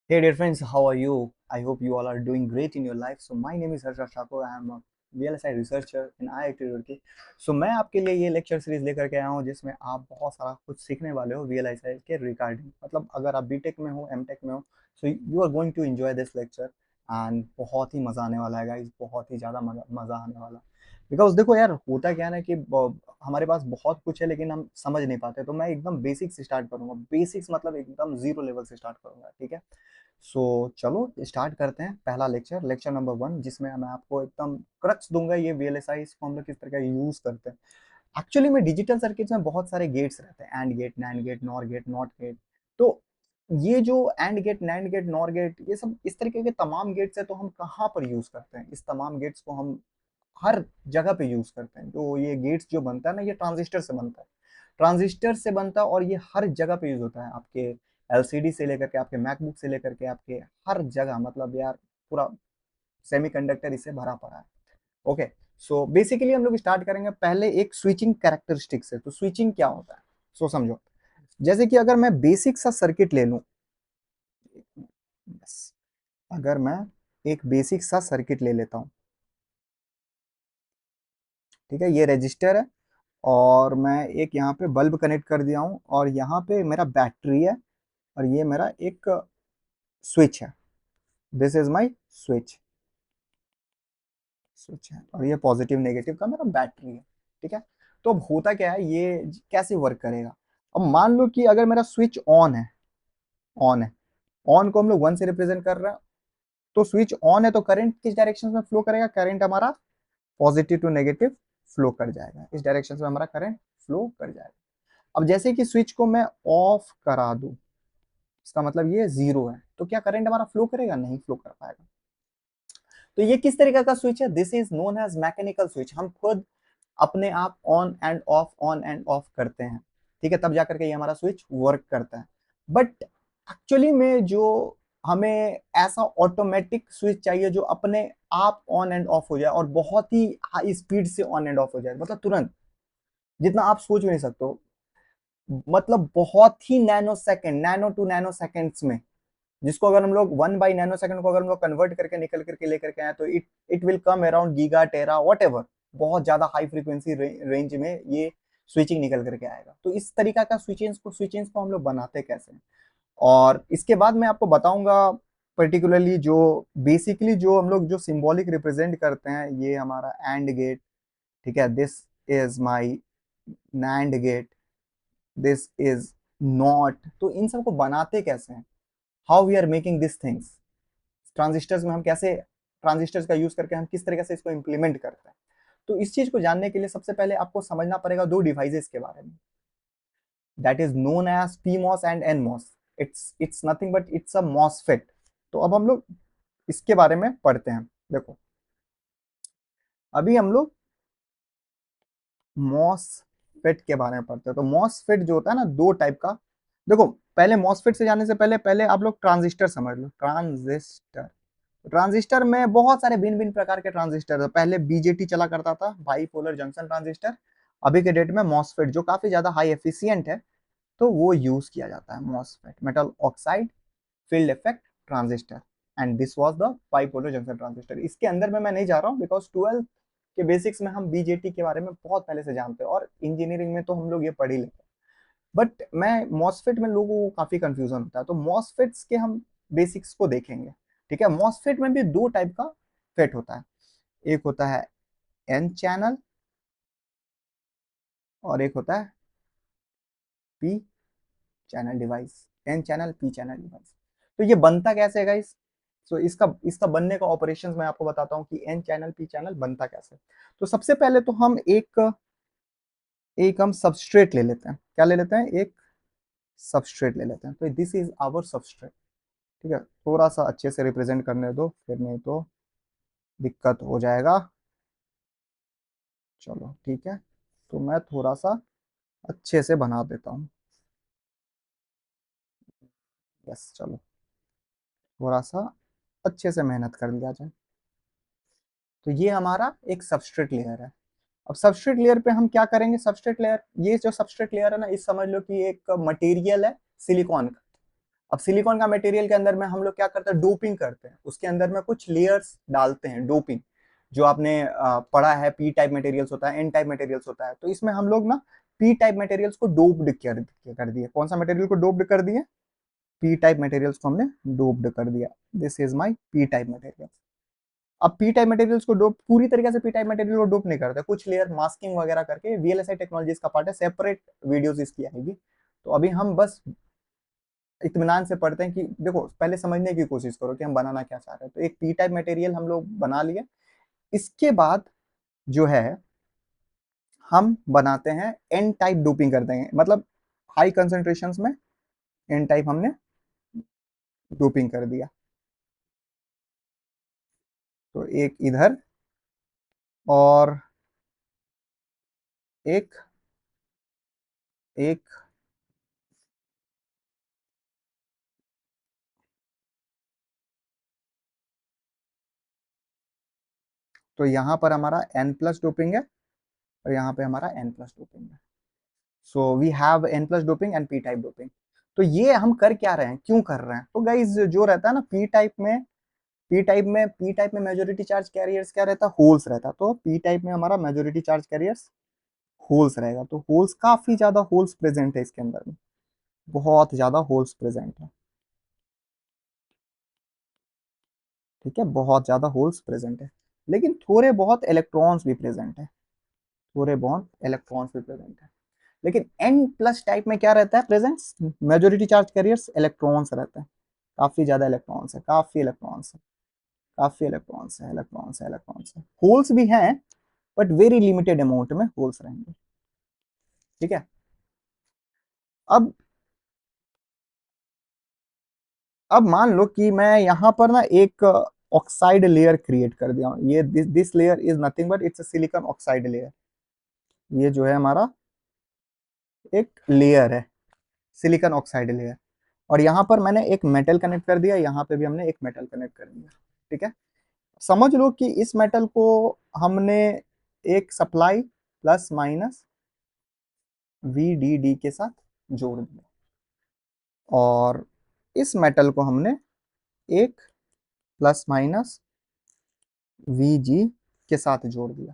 Hey dear friends, how are you? I hope you all are doing great in your life. So my name is Harsha Thakur. I am a VLSI researcher in IIT Roorkee. So मैं आपके लिए ये lecture series लेकर के आया हूँ जिसमें आप बहुत सारा कुछ सीखने वाले हो VLSI के रिगार्डिंग। मतलब अगर आप बीटेक में हो, एमटेक में हो, so you are going to enjoy this lecture and बहुत ही मज़ा आने वाला है गाइस, बहुत ही ज़्यादा मज़ा आने वाला है। बिकॉज देखो यार, होता क्या है ना कि हमारे पास बहुत कुछ है लेकिन हम समझ नहीं पाते। तो मैं एकदम बेसिक से स्टार्ट करूंगा। बेसिक्स मतलब एकदम जीरो लेवल से स्टार्ट करूंगा, ठीक है। सो चलो स्टार्ट करते हैं पहला लेक्चर, लेक्चर नंबर 1, जिसमें मैं आपको एकदम क्रक्स दूंगा ये वीएलएसआई इसको हम लोग किस तरह का यूज करते हैं। एक्चुअली में डिजिटल सर्किट्स में बहुत सारे गेट्स रहते हैं, and gate, NAND gate, nor gate, not gate. तो ये जो and gate, NAND gate, nor gate, ये सब इस तरीके के तमाम गेट्स है, तो हम कहाँ पर यूज करते हैं इस तमाम गेट्स को? हम हर जगह पे यूज करते हैं। जो ये गेट्स जो बनता है ना, ये ट्रांजिस्टर से बनता है। ट्रांजिस्टर से बनता है और ये हर जगह पे यूज होता है। आपके एलसीडी से लेकर के आपके मैकबुक से लेकर के आपके हर जगह, मतलब यार पूरा सेमीकंडक्टर इससे भरा पड़ा है। ओके, सो बेसिकली हम लोग स्टार्ट करेंगे पहले एक स्विचिंग कैरेक्टरिस्टिक से। तो स्विचिंग क्या होता है, सो समझो। जैसे कि अगर मैं बेसिक सा सर्किट ले लूं, बस अगर मैं एक बेसिक सा सर्किट ले लेता हूं, ठीक है, ये रजिस्टर है और मैं एक यहाँ पे बल्ब कनेक्ट कर दिया हूँ और यहाँ पे मेरा बैटरी है और ये मेरा एक स्विच है। This is my switch, switch है और ये पॉजिटिव नेगेटिव का मेरा बैटरी है, ठीक है। तो अब होता क्या है, ये कैसे वर्क करेगा? अब मान लो कि अगर मेरा स्विच ऑन है, ऑन है, ऑन को हम लोग 1 से रिप्रेजेंट कर रहे हैं। तो स्विच ऑन है तो करंट किस डायरेक्शन में फ्लो करेगा? करंट हमारा पॉजिटिव टू नेगेटिव फ्लो कर जाएगा, इस डायरेक्शन में हमारा करंट फ्लो कर जाएगा। अब जैसे कि स्विच को मैं ऑफ करा दूं, इसका मतलब ये जीरो है, तो क्या करंट हमारा फ्लो करेगा? नहीं फ्लो कर पाएगा। तो ये किस तरीके का स्विच है? This is known as mechanical switch. हम खुद अपने आप on and off, on and off करते हैं, ठीक है, तब जाकर के ये हमारा स्विच वर्क करता है। बट एक्चुअली में जो हमें ऐसा ऑटोमेटिक स्विच चाहिए जो अपने आप ऑन एंड ऑफ हो जाए और बहुत ही हाई स्पीड से ऑन एंड ऑफ हो जाए, मतलब तुरंत, जितना आप सोच भी नहीं सकते हो। मतलब बहुत ही nano second, nano to nano seconds में, जिसको अगर हम लोग 1/नैनो सेकंड को अगर हम लोग कन्वर्ट करके निकल करके लेकर के आए तो it it will come around giga tera what ever. बहुत ज्यादा हाई फ्रीक्वेंसी रेंज में ये स्विचिंग निकल करके आएगा। तो इस तरीका का स्विचेस को हम लोग बनाते कैसे हैं, और इसके बाद मैं आपको बताऊंगा पर्टिकुलरली जो बेसिकली जो हम लोग जो सिंबॉलिक रिप्रेजेंट करते हैं, ये हमारा एंड गेट, ठीक है, this is my nand gate, this is not. तो इन सबको बनाते कैसे हैं, how we are making this things, transistors में हम कैसे, ट्रांजिस्टर्स का यूज करके हम किस तरीके से इसको इंप्लीमेंट करते हैं। तो इस चीज को जानने के लिए सबसे पहले आपको समझना पड़ेगा दो डिवाइसेस के बारे में, that is known as PMOS and NMOS. It's nothing but it's a MOSFET. तो अब हम लोग इसके बारे में पढ़ते हैं। देखो, अभी हम लोग मॉसफेट के बारे में पढ़ते हैं। तो मॉसफेट जो होता है ना, दो टाइप का। देखो, पहले मॉसफेट से जाने से पहले पहले आप लोग ट्रांजिस्टर समझ लो। ट्रांजिस्टर, ट्रांजिस्टर में बहुत सारे भिन्न भिन्न प्रकार के ट्रांजिस्टर है। पहले बीजेटी चला करता था, बाईपोलर जंक्शन ट्रांजिस्टर। अभी के डेट में मॉसफेट जो काफी ज्यादा हाई एफिशिएंट है, तो वो यूज किया जाता है। MOSFET, metal oxide field effect transistor, and this was the bipolar junction transistor. इसके अंदर में मैं नहीं जा रहा हूँ बिकॉज 12th के बेसिक्स में हम बीजेटी के बारे में बहुत पहले से जानते हैं और इंजीनियरिंग में तो हम लोग ये पढ़ ही लेते हैं। बट मैं मॉसफेट में लोगों को काफी कंफ्यूजन होता है, तो मॉसफेट्स के हम बेसिक्स को देखेंगे, ठीक है। मॉसफेट में भी दो टाइप का फेट होता है, एक होता है एन चैनल और एक होता है P channel device. N channel, P channel device. तो ये बनता कैसे है गाइस? तो इसका इसका बनने का ऑपरेशंस मैं आपको बताता हूँ कि एन चैनल पी चैनल बनता कैसे। तो सबसे पहले तो हम एक एक हम सबस्ट्रेट ले लेते हैं। क्या ले लेते हैं? एक सबस्ट्रेट ले लेते हैं। तो दिस इज आवर सबस्ट्रेट, ठीक है। थोड़ा सा अच्छे से रिप्रेजेंट करने दो, फिर नहीं तो दिक्कत हो जाएगा। चलो ठीक है, तो मैं थोड़ा सा अच्छे से बना देता हूँ। यस, चलो थोड़ा सा अच्छे से मेहनत कर लिया जाए। तो ये हमारा एक सबस्ट्रेट लेयर है। अब सबस्ट्रेट लेयर पे हम क्या करेंगे? सबस्ट्रेट लेयर, ये जो सबस्ट्रेट लेयर है ना, इस समझ लो कि एक मटेरियल है सिलिकॉन का, अब सिलिकॉन का मटेरियल के अंदर में हम लोग क्या करते हैं, डोपिंग करते हैं, उसके अंदर में कुछ लेयर्स डालते हैं, डोपिंग, जो आपने पढ़ा है, पी टाइप मटेरियल्स होता है, एन टाइप मटेरियल्स होता है, तो इसमें हम लोग ना पी टाइप मटेरियल्स को डोप्ड कर दिए। कौन सा मटेरियल को डोप्ड कर दिए? पी टाइप मटेरियल्स को हमने डोप्ड कर दिया। This is my P type material. अब पी टाइप मटेरियल्स को डोप पूरी तरीके से पी टाइप मटेरियल को डोप नहीं करते, कुछ लेयर मास्किंग वगैरह करके, वीएलएसआई टेक्नोलॉजीज का पार्ट है, सेपरेट वीडियोस इसकी आएगी। तो अभी हम बस इत्मीनान से पढ़ते हैं कि देखो, पहले समझने की कोशिश करो कि हम बनाना क्या चाह रहे हैं। तो एक पी टाइप मटेरियल हम लोग बना लिए। इसके बाद जो है हम बनाते हैं एन टाइप डोपिंग करते हैं, मतलब हाई कंसेंट्रेशंस में एन टाइप हमने डोपिंग कर दिया। तो एक इधर और एक एक तो यहां पर हमारा एन प्लस डोपिंग है और यहाँ पे हमारा एन प्लस डोपिंग है। So we have N plus doping and P type doping. तो ये हम कर क्या रहे हैं, क्यों कर रहे हैं? तो गाइज जो रहता है ना पी टाइप में मेजोरिटी चार्ज कैरियर्स क्या रहता है, होल्स रहता है। तो पी टाइप में हमारा मेजोरिटी चार्ज कैरियर्स होल्स रहेगा। तो होल्स, काफी ज्यादा होल्स प्रेजेंट है इसके अंदर में, बहुत ज्यादा होल्स प्रेजेंट है। ठीक है, बहुत ज्यादा होल्स प्रेजेंट है, लेकिन थोड़े बहुत इलेक्ट्रॉन्स भी प्रेजेंट है, थोड़े बहुत इलेक्ट्रॉन्स भी प्रेजेंट है। लेकिन एन प्लस टाइप में क्या रहता है presence, majority charge carriers electrons रहते हैं, काफी ज्यादा इलेक्ट्रॉन्स है, काफी इलेक्ट्रॉन्स है, काफी इलेक्ट्रॉन्स है, इलेक्ट्रॉन्स है, इलेक्ट्रॉन्स है। होल्स भी हैं बट वेरी लिमिटेड अमाउंट में होल्स रहेंगे। ठीक है। अब अब मान लो कि मैं यहां पर ना एक ऑक्साइड लेयर क्रिएट कर दिया हूं। ये this layer is nothing but it's silicon oxide layer. ये जो है हमारा एक लेयर है, सिलिकॉन ऑक्साइड लेयर। और यहाँ पर मैंने एक मेटल कनेक्ट कर दिया, यहाँ पे भी हमने एक मेटल कनेक्ट कर दिया। ठीक है। समझ लो कि इस मेटल को हमने एक सप्लाई प्लस माइनस VDD के साथ जोड़ दिया, और इस मेटल को हमने एक प्लस माइनस VG के साथ जोड़ दिया,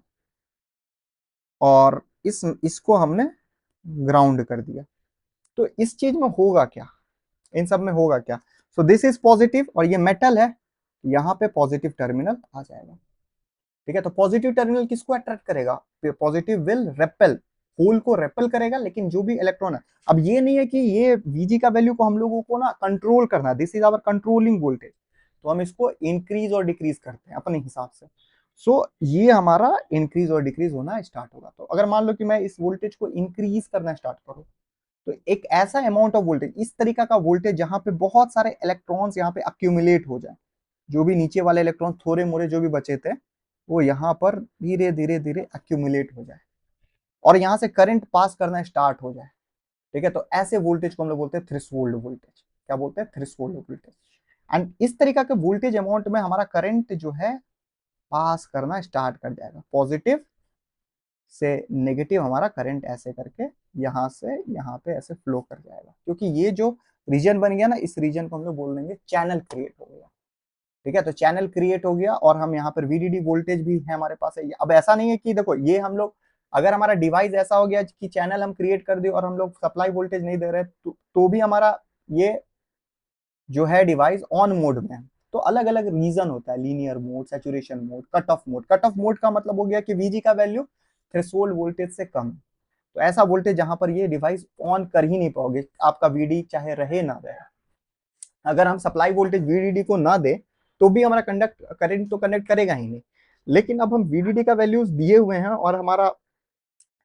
और इसको हमने ग्राउंड कर दिया। तो इस चीज में होगा क्या, इन सब में होगा क्या? सो दिस इज पॉजिटिव और ये मेटल है, यहाँ पे पॉजिटिव टर्मिनल आ जाएगा। ठीक है। तो पॉजिटिव टर्मिनल किसको अट्रैक्ट करेगा? पॉजिटिव विल रेपेल, होल को रेपेल करेगा, लेकिन जो भी इलेक्ट्रॉन है, अब ये नहीं है कि ये Vg का वैल्यू को हम लोगों को ना कंट्रोल करना है, this is our controlling voltage, तो हम इसको इंक्रीज और डिक्रीज करते हैं अपने हिसाब से। ये हमारा इंक्रीज और डिक्रीज होना स्टार्ट होगा। तो अगर मान लो कि मैं इस वोल्टेज को इंक्रीज करना स्टार्ट करूं, तो एक ऐसा अमाउंट ऑफ वोल्टेज, इस तरीका का वोल्टेज जहां पे बहुत सारे इलेक्ट्रॉन्स यहाँ पे अक्यूमुलेट हो जाए, जो भी नीचे वाले इलेक्ट्रॉन थोड़े मोड़े जो भी बचे थे, वो यहाँ पर धीरे धीरे धीरे अक्यूमुलेट हो जाए और यहाँ से करंट पास करना स्टार्ट हो जाए। ठीक है। तो ऐसे वोल्टेज को हम लोग बोलते हैं थ्रेशोल्ड वोल्टेज। क्या बोलते हैं? Threshold voltage. एंड इस तरीका के वोल्टेज अमाउंट में हमारा करंट जो है पास करना स्टार्ट कर जाएगा, पॉजिटिव से नेगेटिव हमारा करंट ऐसे करके यहाँ से यहाँ पे ऐसे फ्लो कर जाएगा, क्योंकि ये जो रीजन बन गया ना, इस रीजन को हम लोग बोल देंगे चैनल क्रिएट हो गया। ठीक है। तो चैनल क्रिएट हो गया और हम यहाँ पर VDD वोल्टेज भी है हमारे पास है। अब ऐसा नहीं है कि देखो, ये हम लोग अगर हमारा डिवाइस ऐसा हो गया कि चैनल हम क्रिएट कर दिए और हम लोग सप्लाई वोल्टेज नहीं दे रहे, तो भी हमारा ये जो है डिवाइस ऑन मोड में है। तो अलग अलग रीजन होता है, linear mode, saturation mode, cut off mode. Cut off mode का मतलब हो गया कि VG का वैल्यू थ्रेशोल्ड वोल्टेज से कम। तो ऐसा वोल्टेज जहां पर ये डिवाइस ऑन कर ही नहीं पाओगे, आपका VD चाहे रहे ना रहे। अगर हम सप्लाई वोल्टेज VDD को ना दे तो भी हमारा कंडक्ट करंट तो कनेक्ट करेगा ही नहीं। लेकिन अब हम VDD का वैल्यूज दिए हुए हैं और हमारा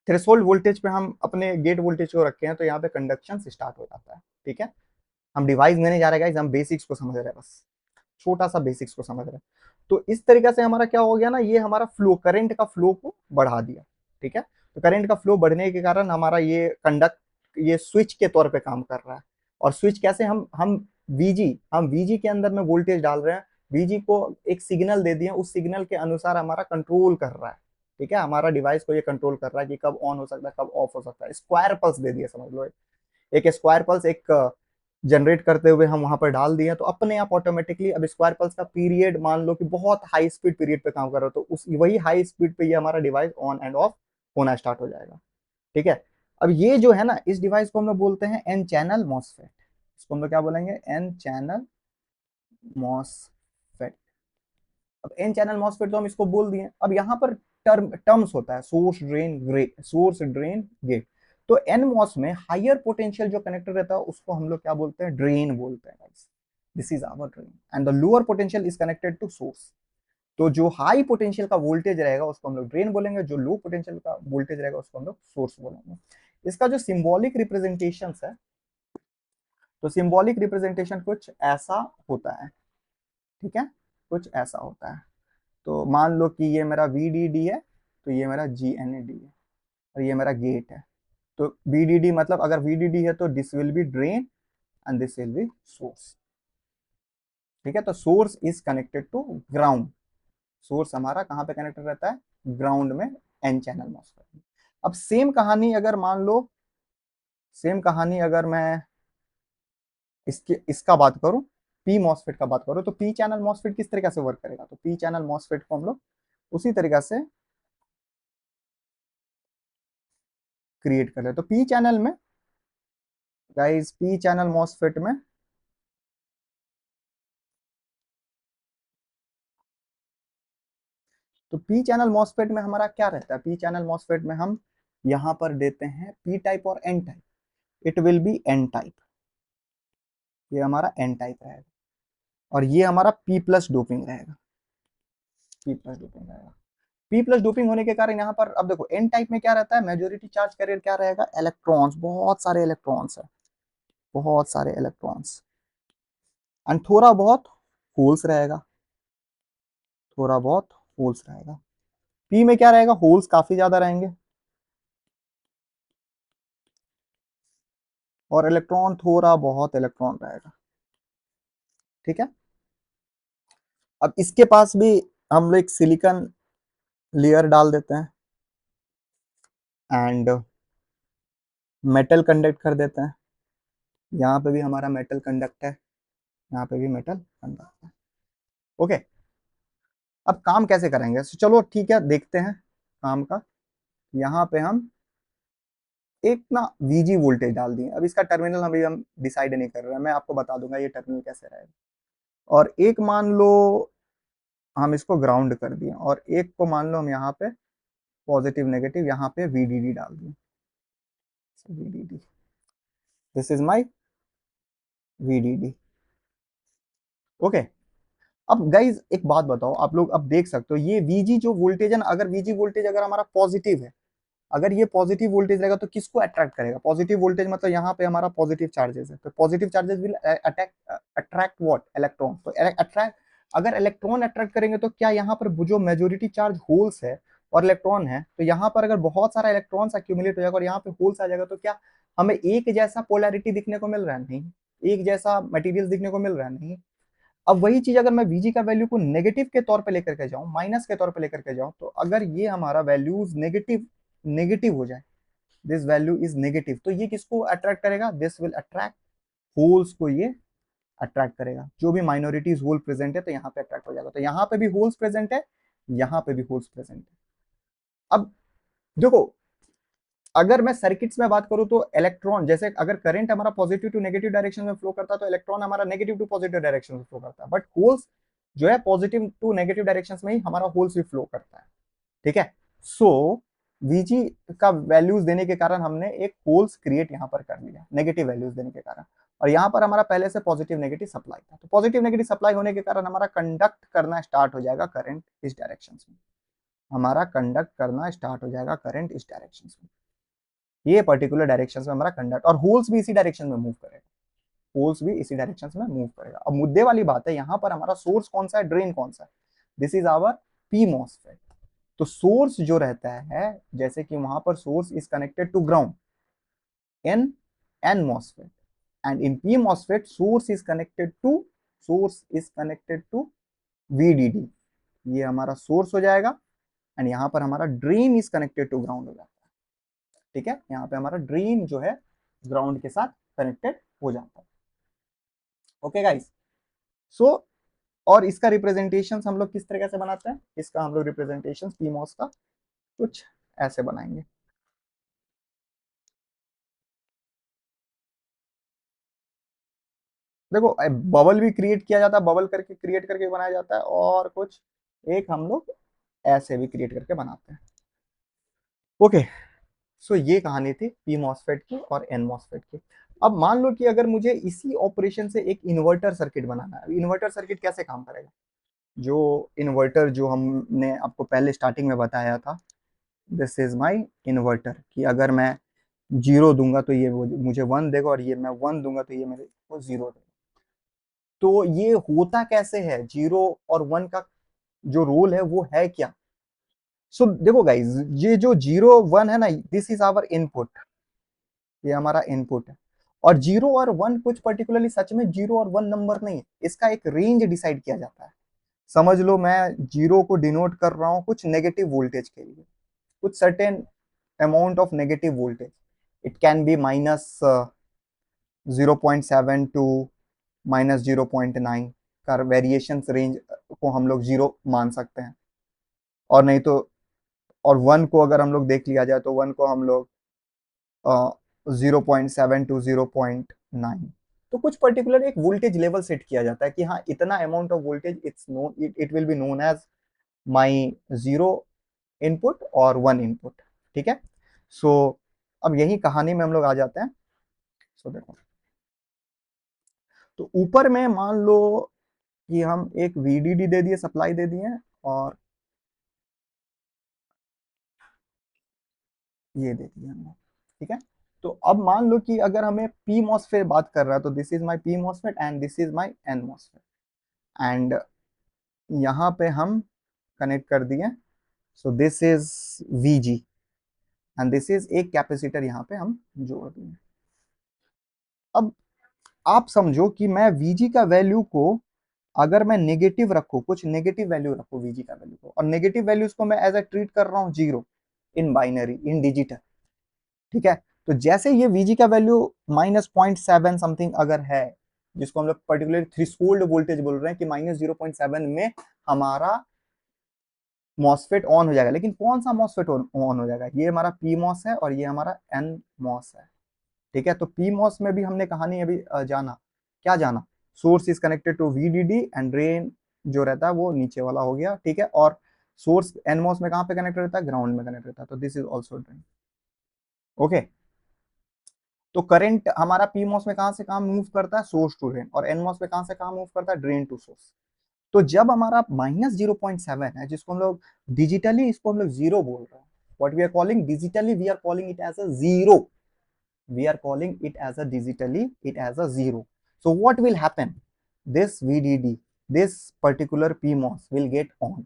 थ्रेशोल्ड वोल्टेज पे हम अपने गेट वोल्टेज को रखे हैं, तो यहाँ पे कंडक्शन स्टार्ट हो जाता है। ठीक है। हम डिवाइस में नहीं जा रहे गाइस, हम बेसिक्स को समझ रहे हैं, बस छोटा सा बेसिक्स को समझ रहे हैं। तो इस तरीके से हमारा क्या हो गया ना, ये हमारा फ्लो, करंट का फ्लो को बढ़ा दिया। ठीक है। तो करंट का फ्लो बढ़ने के कारण हमारा ये स्विच के तौर पे काम कर रहा है। और स्विच कैसे, हम वीजी के अंदर में वोल्टेज डाल रहे हैं, वीजी को एक सिग्नल दे दिए, उस सिग्नल के अनुसार हमारा कंट्रोल कर रहा है। ठीक है। हमारा डिवाइस को ये कंट्रोल कर रहा है कि कब ऑन हो सकता है, कब ऑफ हो सकता है। स्क्वायर पल्स दे दिया, समझ लो, एक स्क्वायर पल्स, एक जनरेट करते हुए हम वहां पर डाल दिए, तो अपने आप ऑटोमेटिकली अब स्क्वायर पल्स का पीरियड मान लो कि बहुत हाई स्पीड पीरियड पे काम कर रहा हो, तो उस वही हाई स्पीड पे ये हमारा डिवाइस ऑन एंड ऑफ होना स्टार्ट हो जाएगा। ठीक है। अब ये जो है ना, इस डिवाइस को हम लोग बोलते हैं एन चैनल मॉसफेट। इसको हम लोग क्या बोलेंगे? N channel MOSFET. अब एन चैनल मॉसफेट तो हम इसको बोल दिए। अब यहाँ पर टर्म्स होता है सोर्स ड्रेन गेट। तो एन मॉस में हायर पोटेंशियल जो कनेक्टर रहता है उसको हम लोग क्या बोलते हैं? ड्रेन बोलते हैं guys. This is our drain and the lower potential is connected to source. तो जो हाई पोटेंशियल का वोल्टेज रहेगा उसको हम लोग ड्रेन बोलेंगे, जो लो पोटेंशियल का वोल्टेज रहेगा उसको हम लोग सोर्स बोलेंगे। इसका जो सिंबॉलिक रिप्रेजेंटेशन है, तो सिंबॉलिक रिप्रेजेंटेशन कुछ ऐसा होता है। ठीक है, कुछ ऐसा होता है। तो मान लो कि ये मेरा VDD है, तो ये मेरा GNAD है, और ये मेरा गेट है। तो VDD मतलब अगर VDD है तो this will be drain and this will be source. ठीक है, तो source is connected to ground. Source हमारा कहाँ पे कनेक्टेड रहता है? ग्राउंड में, एन चैनल मॉसफेट। अब सेम कहानी अगर मान लो, सेम कहानी अगर मैं इसका बात करूं, पी मॉसफेट का बात करूं, तो पी चैनल मॉसफेट किस तरीके से वर्क करेगा? तो पी चैनल मॉसफेट को हम लोग उसी तरीके से क्रिएट कर रहे हैं। तो पी चैनल में गाइस, पी चैनल मॉसफेट में तो पी चैनल मॉसफेट में हमारा क्या रहता है? पी चैनल मॉसफेट में हम यहां पर देते हैं पी टाइप और N type. It will be N type. ये हमारा एन टाइप रहेगा, और ये हमारा पी प्लस डोपिंग रहेगा। पी प्लस डोपिंग रहेगा। पी प्लस डोपिंग होने के कारण यहाँ पर अब देखो, एन टाइप में क्या रहता है? मेजोरिटी चार्ज कैरियर क्या रहेगा? इलेक्ट्रॉन्स, बहुत सारे इलेक्ट्रॉन्स है, बहुत सारे इलेक्ट्रॉन्स, एंड थोड़ा बहुत होल्स रहेगा, थोड़ा बहुत होल्स रहेगा। पी में क्या रहेगा? होल्स काफी ज्यादा रहेंगे, और इलेक्ट्रॉन थोड़ा बहुत इलेक्ट्रॉन रहेगा। ठीक है। अब इसके पास भी हम लोग एक सिलिकॉन लेयर डाल देते हैं, एंड मेटल कंडक्ट कर देते हैं। यहाँ पे भी हमारा मेटल कंडक्ट है, यहाँ पे भी मेटल कंडक्ट है। ओके। अब काम कैसे करेंगे? So, चलो ठीक है, देखते हैं काम का। यहाँ पे हम एक ना VG वोल्टेज डाल दिए। अब इसका टर्मिनल अभी हम डिसाइड नहीं कर रहे हैं, मैं आपको बता दूंगा ये टर्मिनल कैसे रहेगा। और एक मान लो हम इसको ग्राउंड कर दिए, और एक को मान लो हम यहाँ पे पॉजिटिव नेगेटिव, यहाँ पे VDD डाल दिए। VDD, this is my VDD। Okay. अब गाइज एक बात बताओ, आप लोग अब देख सकते हो ये VG जो वोल्टेज है ना, अगर VG वोल्टेज अगर हमारा पॉजिटिव है, अगर ये पॉजिटिव वोल्टेज रहेगा तो किसको अट्रैक्ट करेगा? पॉजिटिव वोल्टेज मतलब यहाँ पे हमारा पॉजिटिव चार्जेस है, तो positive charges will attract what? Electron. तो अट्रैक्ट, अगर इलेक्ट्रॉन अट्रैक्ट करेंगे तो क्या यहाँ पर जो मेजोरिटी चार्ज होल्स है और इलेक्ट्रॉन है, तो यहाँ पर अगर बहुत सारा इलेक्ट्रॉन्स एक्यूमुलेट हो जाएगा और यहाँ पे होल्स आ जाएगा, तो क्या हमें एक जैसा पोलैरिटी दिखने को मिल रहा है? नहीं। एक जैसा मटेरियल दिखने को मिल रहा है? नहीं। अब वही चीज अगर मैं VG का वैल्यू को नेगेटिव के तौर पे लेकर के जाऊं, माइनस के तौर पे लेकर के जाऊं, तो अगर ये हमारा वैल्यूज नेगेटिव नेगेटिव हो जाए, दिस वैल्यू इज नेगेटिव, तो ये किसको अट्रैक्ट करेगा? दिस विल अट्रैक्ट होल्स को, ये अट्रैक्ट करेगा। जो भी माइनॉरिटीज होल प्रेजेंट है तो यहाँ पे अट्रैक्ट हो जाएगा। तो यहाँ पे भी होल्स प्रेजेंट है, यहाँ पे भी होल्स प्रेजेंट है। अब देखो, अगर मैं सर्किट्स में बात करूं तो इलेक्ट्रॉन, जैसे अगर करंट हमारा पॉजिटिव टू नेगेटिव डायरेक्शन में फ्लो करता है, तो इलेक्ट्रॉन हमारा नेगेटिव टू पॉजिटिव डायरेक्शन में फ्लो करता है। बट होल्स जो है पॉजिटिव टू नेगेटिव डायरेक्शन में ही हमारा होल्स भी फ्लो करता है। ठीक है। सो VG का वैल्यूज देने के कारण हमने एक होल्स क्रिएट यहाँ पर कर लिया, नेगेटिव वैल्यूज देने के कारण। और यहाँ पर हमारा पहले से पॉजिटिव नेगेटिव सप्लाई था, तो पॉजिटिव नेगेटिव सप्लाई होने के कारण हमारा कंडक्ट करना स्टार्ट हो जाएगा करंट इस डायरेक्शन में। हमारा कंडक्ट करना स्टार्ट हो जाएगा करंट इस डायरेक्शन में, ये पर्टिकुलर डायरेक्शन में हमारा कंडक्ट, और होल्स भी इसी डायरेक्शन में मूव करेगा। होल्स भी इसी डायरेक्शन में मूव करेगा। अब मुद्दे वाली बात है, यहाँ पर हमारा सोर्स कौन सा है, ड्रेन कौन सा है? This is our P MOSFET. तो सोर्स जो रहता है, जैसे कि वहां पर source is connected to ground in N MOSFET, and in P MOSFET source is connected to VDD। ये हमारा सोर्स हो जाएगा, एंड यहाँ पर हमारा drain is connected to ground हो जाता है। ठीक है, यहाँ पे हमारा ड्रेन जो है ग्राउंड के साथ कनेक्टेड हो जाता है। Okay guys. सो और इसका रिप्रेजेंटेशन हम लोग किस तरीके से बनाते हैं, इसका हम लोग रिप्रेजेंटेशन पीमॉस का कुछ ऐसे बनाएंगे। देखो बबल भी क्रिएट किया जाता है, बबल करके क्रिएट करके बनाया जाता है, और कुछ एक हम लोग ऐसे भी क्रिएट करके बनाते हैं। ओके। सो ये कहानी थी पी मॉसफेट की और एन मॉसफेट की। अब मान लो कि अगर मुझे इसी ऑपरेशन से एक इन्वर्टर सर्किट बनाना है, इन्वर्टर सर्किट कैसे काम करेगा? जो इन्वर्टर जो हमने आपको पहले स्टार्टिंग में बताया था, दिस इज माय इन्वर्टर, कि अगर मैं जीरो दूंगा तो ये मुझे वन देगा, और ये मैं वन दूंगा तो ये मेरे को जीरो देगा। तो ये होता कैसे है, जीरो और वन का जो रोल है वो है क्या? सो देखो गाइज, ये जो जीरो वन है ना, दिस इज आवर इनपुट, ये हमारा इनपुट है। और जीरो और वन कुछ पर्टिकुलरली सच में जीरो और वन नंबर नहीं है, इसका एक रेंज डिसाइड किया जाता है। समझ लो मैं जीरो को डिनोट कर रहा हूँ कुछ नेगेटिव वोल्टेज के लिए, कुछ certain amount of negative voltage. It can be minus 0.7 to -0.9 का वेरिएशन रेंज को हम लोग जीरो मान सकते हैं। और नहीं तो, और वन को अगर हम लोग देख लिया जाए तो वन को हम लोग 0.7 टू 0.9। तो कुछ पर्टिकुलर एक वोल्टेज लेवल सेट किया जाता है कि हाँ इतना amount of voltage it's known, it will be known as my zero input और वन इनपुट। ठीक है। सो अब यही कहानी में हम लोग आ जाते हैं। सो देखो, तो ऊपर में मान लो कि हम एक वीडीडी दे दिए, सप्लाई दे दिए, और ये दे दिए हमने। ठीक है। तो अब मान लो कि अगर हमें पी मॉसफेट बात कर रहा है, तो this is my P MOSFET and this is my N MOSFET, and यहाँ पे हम कनेक्ट कर दिए। So this is VG and this is एक कैपेसिटर यहाँ पे हम जोड़ दिए। अब आप समझो कि मैं वीजी का वैल्यू को अगर मैं नेगेटिव रखूं, कुछ नेगेटिव वैल्यू रखूं वीजी का वैल्यू को, और नेगेटिव वैल्यूज को मैं एज ए ट्रीट कर रहा हूँ zero in binary, in digital. ठीक है। तो जैसे ये वीजी का वैल्यू -0.7 समथिंग अगर है, जिसको हम लोग पर्टिकुलर थ्रेशोल्ड वोल्टेज बोल रहे हैं कि -0.7 में हमारा मॉसफेट ऑन हो जाएगा। लेकिन कौन सा मॉसफेट ऑन हो जाएगा? ये हमारा पी मॉस है और ये हमारा एन मॉस है। ठीक है। तो पी मॉस में भी हमने कहानी अभी जाना, क्या जाना? Source is connected to VDD and drain जो रहता है वो नीचे वाला हो गया। ठीक है। और सोर्स एन मॉस में कहां पे कनेक्ट रहता है? ग्राउंड में कनेक्ट रहता है। तो this is also drain. Okay. तो करंट हमारा पीमॉस में कहां से कहां मूव करता है? Source to drain. और एनमॉस में कहां से कहां मूव करता है? Drain to source. तो जब हमारा -0.7 है, जिसको हम लोग डिजिटली इसको हम लोग जीरो बोल रहे हैं, what we are calling digitally, we are calling it as a zero, we are calling it as a digitally it as a zero. So what will happen? This VDD, this particular PMOS will get on.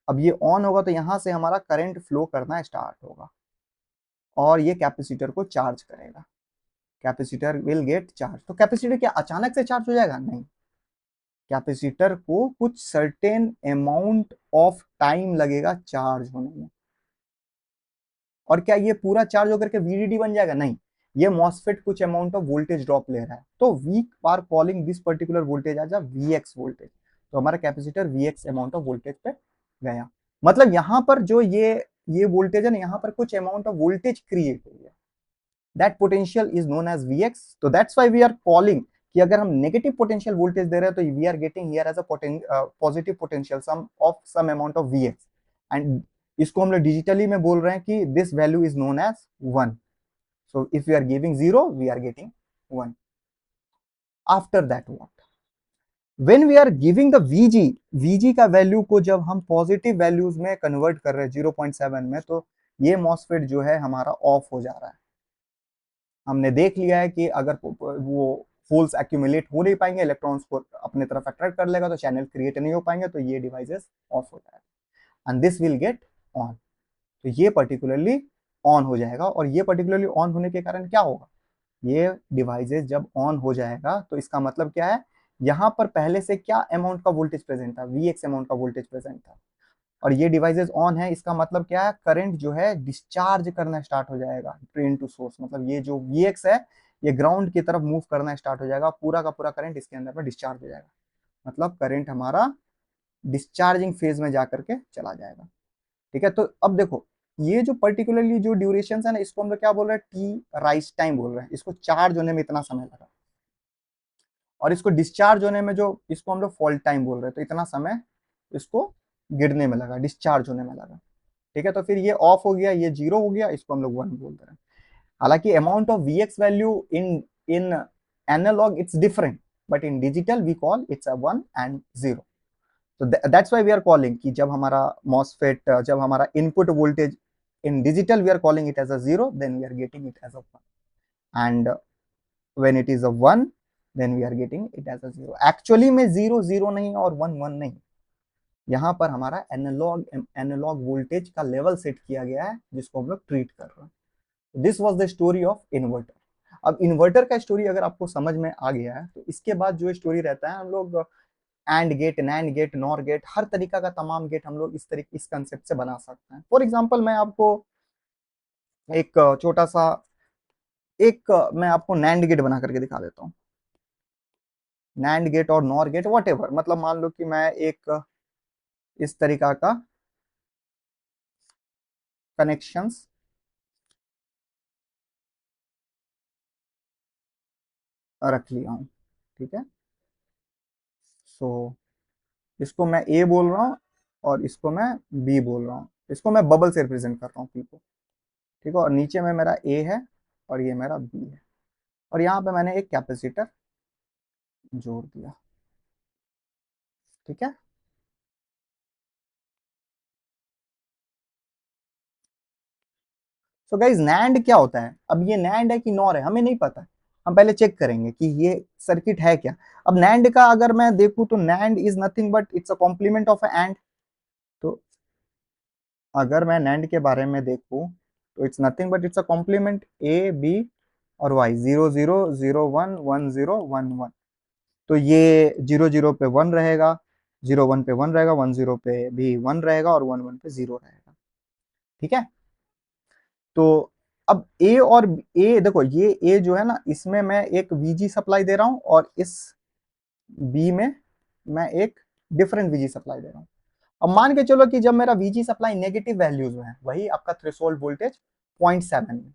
अब ये on होगा तो यहां से हमारा current flow करना start होगा और ये कैपेसिटर को चार्ज करेगा। Capacitor will get charge. तो कैपेसिटर क्या अचानक से चार्ज हो जाएगा? नहीं, कैपेसिटर को कुछ सर्टेन अमाउंट ऑफ टाइम लगेगा चार्ज होने में। और क्या ये पूरा चार्ज होकर के वीडीडी बन जाएगा? नहीं, ये मॉसफेट कुछ अमाउंट ऑफ वोल्टेज ड्रॉप ले रहा है। तो we are calling this particular voltage as a VX voltage. तो हमारा capacitor VX amount of voltage पे गया। मतलब यहाँ पर जो ये वोल्टेज है ना, यहाँ पर कुछ अमाउंट ऑफ वोल्टेज क्रिएट हो गया। that potential is known as Vx. So that's why we are calling कि अगर हम नेगेटिव पोटेंशियल वोल्टेज दे रहे हैं तो we are getting here as a positive potential sum of some amount of Vx, and इसको हम लोग डिजिटली में बोल रहे हैं कि this value is known as 1. So if we are giving 0 we are getting 1. After that what? When we are giving the Vg का value को जब हम पॉजिटिव वैल्यूज में कन्वर्ट कर रहे हैं 0.7 में, तो ये मॉसफेट जो है हमारा ऑफ हो जा रहा है। हमने देख लिया है कि अगर वो होल्स एक्यूमुलेट हो नहीं पाएंगे, इलेक्ट्रॉन्स को अपने तरफ अट्रैक्ट कर लेगा, तो चैनल क्रिएट नहीं हो पाएंगे, तो ये डिवाइसेस ऑफ हो जाएगा and this will get on. तो ये पर्टिकुलरली ऑन हो जाएगा, और ये पर्टिकुलरली ऑन होने के कारण क्या होगा? ये डिवाइसेस जब ऑन हो जाएगा तो इसका मतलब क्या है? यहाँ पर पहले से क्या अमाउंट का वोल्टेज प्रेजेंट था? Vx अमाउंट का वोल्टेज प्रेजेंट था, और ये डिवाइसेस ऑन है। इसका मतलब क्या है? करंट जो है डिस्चार्ज करना स्टार्ट हो जाएगा ड्रेन टू सोर्स। मतलब ये जो Vx है ये ग्राउंड की तरफ मूव करना स्टार्ट हो जाएगा, पूरा का पूरा करंट इसके अंदर में डिस्चार्ज हो जाएगा, मतलब करंट हमारा डिस्चार्जिंग फेज में जाकर के चला जाएगा। ठीक है, तो अब देखो ये जो पर्टिकुलरली जो ड्यूरेशन है ना, इसको हम लोग क्या बोल रहे हैं, टी राइज टाइम बोल रहे हैं। इसको चार्ज होने में इतना समय लगा, और इसको डिस्चार्ज होने में जो, इसको हम लोग फॉल्ट टाइम बोल रहे हैं, तो इतना समय इसको गिरने में लगा, डिस्चार्ज होने में लगा। ठीक है, तो फिर ये ऑफ हो गया, ये जीरो हो गया, इसको हम लोग वन बोल रहे हैं। हालांकि amount of VX value in in analogue it's different, but in digital we call it's a one and zero. तो that's why we are calling कि जब हमारा मॉसफेट, जब हमारा input voltage in digital we are calling it as a zero, then we are getting it as a one, and when it is a one then we are getting it as a zero. Actually में zero zero नहीं और one one नहीं, यहाँ पर हमारा analogue analogue voltage का level set किया गया है, जिसको हम लोग ट्रीट कर रहे हैं। This was the story of inverter. अब इन्वर्टर का स्टोरी अगर आपको समझ में आ गया है, तो इसके बाद जो स्टोरी रहता है, हम लोग AND gate, NAND gate, nor gate, हर तरीका का तमाम गेट हम लोग इस तरीके, इस कंसेप्ट से बना सकते हैं। फॉर एग्जांपल मैं आपको एक छोटा सा, एक मैं आपको नैंड गेट बना करके दिखा देता हूँ। नैंड गेट और नॉर गेट वॉट एवर, मतलब मान लो कि मैं एक इस तरीका का कनेक्शंस रख लिया हूँ। ठीक है, सो इसको मैं ए बोल रहा हूँ, और इसको मैं बी बोल रहा हूँ। इसको मैं बबल से रिप्रेजेंट कर रहा हूँ पी को। ठीक है, और नीचे में मेरा ए है और ये मेरा बी है, और यहाँ पे मैंने एक कैपेसिटर जोड़ दिया। ठीक है, सो गाइज नैंड क्या होता है, अब ये नैंड है कि नॉर है हमें नहीं पता, हम पहले चेक करेंगे कि ये सर्किट है क्या। अब नैंड का अगर मैं देखूं तो NAND is nothing but it's a complement of AND. तो अगर मैं नैंड के बारे में देखूं तो it's nothing but it's a complement A B और Y, zero zero zero one one zero one one. तो ये जीरो जीरो पे वन रहेगा, जीरो वन पे वन रहेगा, वन जीरो पे भी वन रहेगा, और वन वन पे जीरो रहेगा। ठीक है, तो अब ए और ए देखो, ये ए जो है ना, इसमें मैं एक वीजी सप्लाई दे रहा हूं, और इस बी में मैं एक डिफरेंट वीजी सप्लाई दे रहा हूं। अब मान के चलो कि जब मेरा वीजी सप्लाई नेगेटिव वैल्यूज में है, वही आपका थ्रेशोल्ड वोल्टेज 0.7 में,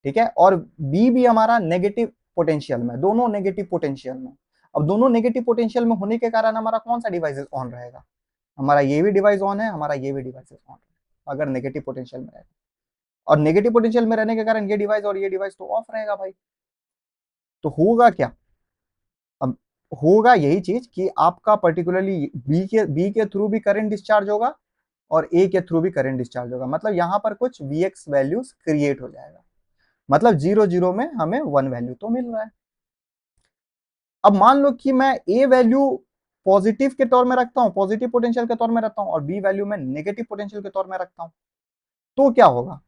ठीक है, और बी भी हमारा नेगेटिव पोटेंशियल में, दोनों नेगेटिव पोटेंशियल में। अब दोनों नेगेटिव पोटेंशियल में होने के कारण हमारा कौन सा डिवाइस ऑन रहेगा, हमारा ये भी डिवाइस ऑन है, हमारा ये भी डिवाइस ऑन है, अगर नेगेटिव पोटेंशियल में रहेगा। और नेगेटिव पोटेंशियल में रहने के कारण ये डिवाइस और ये डिवाइस तो ऑफ रहेगा भाई। तो होगा क्या, अब होगा यही चीज कि आपका पर्टिकुलरली बी के थ्रू भी करंट डिस्चार्ज होगा, और ए के थ्रू भी करंट डिस्चार्ज होगा, मतलब यहाँ पर कुछ वीएक्स वैल्यूज क्रिएट हो जाएगा, मतलब जीरो जीरो में हमें वन वैल्यू तो मिल रहा है। अब मान लो कि मैं ए वैल्यू पॉजिटिव के तौर में रखता हूं, पॉजिटिव पोटेंशियल के तौर में रखता हूं, और बी वैल्यू में नेगेटिव पोटेंशियल के तौर में रखता हूं, तो क्या होगा,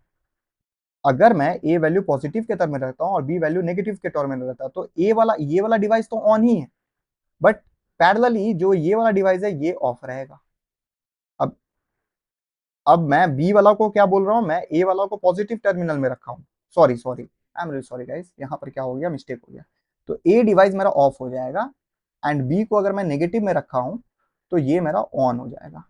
अगर मैं ए वैल्यू पॉजिटिव के तौर में रखता हूं और बी वैल्यू नेगेटिव के तौर में रहता है, तो ए वाला, ये वाला डिवाइस तो ऑन ही है, बट पैरेलली जो ये वाला डिवाइस है ये ऑफ रहेगा। अब अब मैं बी वाला को क्या बोल रहा हूं, मैं ए वाला को पॉजिटिव टर्मिनल में रखा हूं, sorry sorry, I am really sorry guys, यहां पर क्या हो गया, मिस्टेक हो गया। तो ए डिवाइस मेरा ऑफ हो जाएगा, एंड बी को अगर मैं नेगेटिव में रखा हूं तो ये मेरा ऑन हो जाएगा।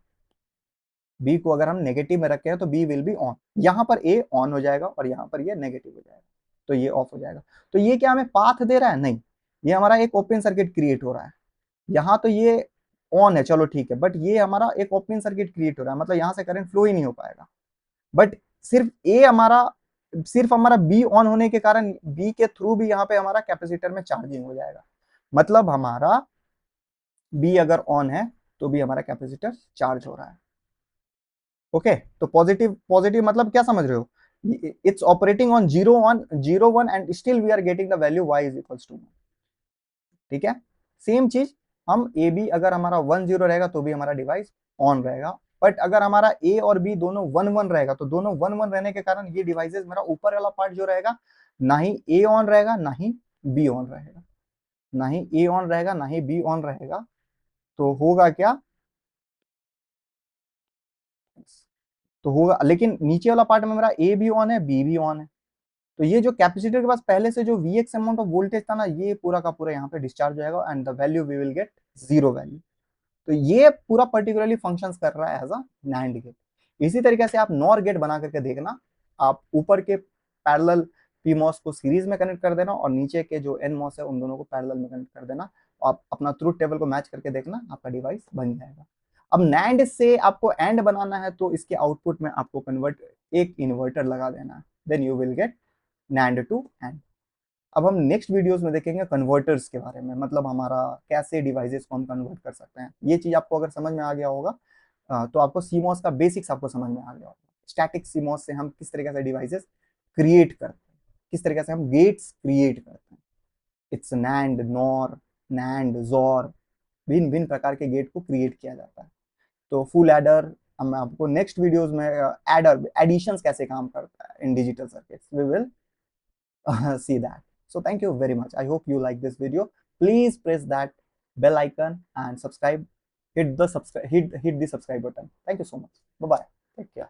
बी को अगर हम नेगेटिव में रखे हैं तो बी विल बी ऑन, यहां पर ए ऑन हो जाएगा और यहां पर ये नेगेटिव हो जाएगा, तो ये ऑफ हो जाएगा। तो ये क्या हमें पाथ दे रहा है, नहीं, ये हमारा एक ओपन सर्किट क्रिएट हो रहा है। यहाँ तो ये ऑन है, चलो ठीक है, बट ये हमारा एक ओपन सर्किट क्रिएट हो रहा है, मतलब यहाँ से करंट फ्लो ही नहीं हो पाएगा। बट सिर्फ ए हमारा, सिर्फ हमारा बी ऑन होने के कारण बी के थ्रू भी यहाँ पे हमारा कैपेसिटर में चार्जिंग हो जाएगा, मतलब हमारा बी अगर ऑन है तो भी हमारा कैपेसिटर चार्ज हो रहा है। ओके, तो पॉजिटिव पॉजिटिव मतलब क्या समझ रहे हो, it's operating on zero one and still we are getting the value y is equals to. ठीक है, सेम चीज, हम ए बी अगर हमारा वन जीरो रहेगा तो भी हमारा डिवाइस ऑन रहेगा, बट अगर हमारा ए और बी दोनों वन वन रहेगा, तो दोनों वन वन रहने के कारण ये डिवाइसेस, मेरा ऊपर वाला पार्ट जो रहेगा, ना ही ए ऑन रहेगा ना ही बी ऑन रहेगा, ना ही ए ऑन रहेगा ना ही बी ऑन रहेगा। तो होगा क्या, तो होगा, लेकिन नीचे वाला पार्ट में मेरा ए भी ऑन है बी भी ऑन है, तो ये जो कैपेसिटर के पास पहले से जो Vx अमाउंट ऑफ वोल्टेज था ना, ये पूरा का पूरा यहाँ पे डिस्चार्ज हो जाएगा and the value we will get zero value. तो ये पूरा पर्टिकुलरली फंक्शंस कर रहा है एज अ नैंड गेट। इसी तरीके से आप नॉर गेट बना करके देखना, आप ऊपर के पैरेलल पीमॉस को सीरीज में कनेक्ट कर देना और नीचे के जो एनमॉस है उन दोनों को पैरेलल में कनेक्ट कर देना, आप अपना ट्रूथ टेबल को मैच करके देखना, आपका डिवाइस बन जाएगा। अब नैंड से आपको एंड बनाना है तो इसके आउटपुट में आपको कन्वर्ट एक इन्वर्टर लगा देना है, then you will get NAND to AND. अब हम नेक्स्ट वीडियोस में देखेंगे कन्वर्टर्स के बारे में, मतलब हमारा कैसे डिवाइसेस को हम कन्वर्ट कर सकते हैं। ये चीज आपको अगर समझ में आ गया होगा तो आपको सीमॉस का बेसिक्स आपको समझ में आ गया होगा। स्टैटिक सीमॉस से हम किस तरीके से डिवाइसेस क्रिएट करते हैं, किस तरीके से हम गेट्स क्रिएट करते हैं। इट्स नैंड, नॉर, नैंड, जोर, भिन्न भिन्न प्रकार के गेट को क्रिएट किया जाता है। तो फुल एडर हम आपको नेक्स्ट वीडियोस में एडर एडिशंस कैसे काम करता है in digital circuits, we will see that. So thank you very much. I hope you like this video. Please press that bell icon and subscribe. Hit the subscribe button. Thank you so much. Bye bye. Take care.